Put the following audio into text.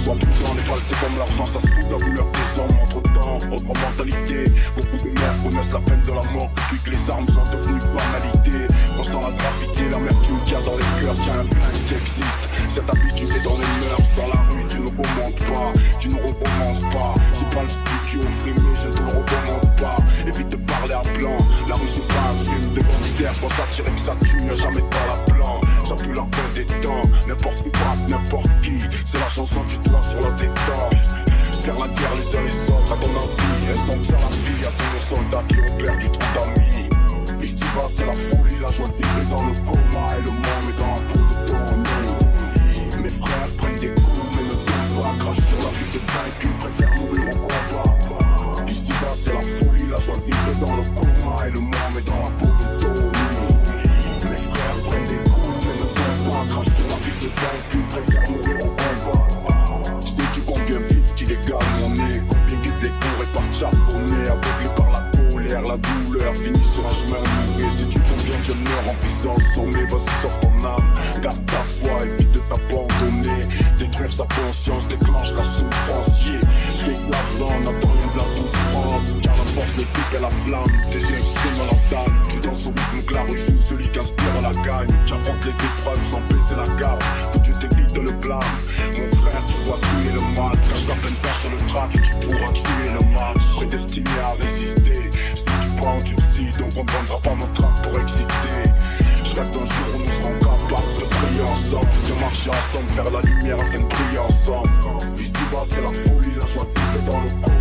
Sois prudent, les balles c'est comme l'argent, ça se fout de la douleur des hommes. Entre temps, autre mentalité. Beaucoup de mères connaissent la peine de la mort depuis que les armes sont devenues banalité. Ressens la gravité, l'amertume qu'il y a dans les cœurs. Tiens, un plein qui existe. Cette habitude est dans les mœurs. Dans la rue, tu ne remontes pas, tu ne recommences pas. C'est pas le studio frimé, je te le recommande pas. Évite de parler à blanc, la rue c'est pas un film de gangster. Quand ça tire et que ça tue, y'a jamais pas la plan. Ça pue la fin des temps, n'importe où pas, n'importe qui. C'est la chanson du doigt sur la détente. Se faire la guerre les uns les autres, à ton envie. Est-ce donc ça la vie à tous nos soldats qui ont perdu trop d'amis? Ici-bas c'est la folie, la joie de vivre est dans le coma. Et le monde est dans la peau de ton nez. Mes frères prennent des coups, mais ne tombent pas. Crache sur la vie de vaincu, préfère mourir au combat. Ici-bas c'est la folie, la joie de vivre est dans le coma. Et le monde est dans la peau de ton nez. Mes frères prennent des coups, mais ne tombent pas. Crache sur la vie de vaincu, préfère mourir au combat. Sais-tu combien vite qu'il égale mon nez? Combien guide les cours et partent charbonner, aveuglés par la colère, la douleur, finit sur un chemin mauvais. Sais-tu combien je meurs en visant le sommet? Vas-y, sauve ton âme, garde ta foi, évite de t'abandonner. Détruire sa conscience, déclenche la souffrance. Yeah, fais que l'argent n'attend rien de la souffrance. Car la force n'est plus qu'à la flamme, tes yeux expriment l'entame. Tu danses au rythme que la rue joue, celui qui inspire la gagne. Tu affrontes les épreuves sans baisser la garde, que tu t'évites de le blâme. Mon frère, tu dois tuer le mal, cache ta pleine peur sur le track et tu pourras tuer le mal. Prédestiné à résister, si tu prends, tu décides, donc on ne vendra pas notre âme pour exciter. Je rêve d'un jour où nous serons capables de prier ensemble, de marcher ensemble vers la lumière afin de briller ensemble. Ici-bas c'est la folie, la joie de vivre dans le corps.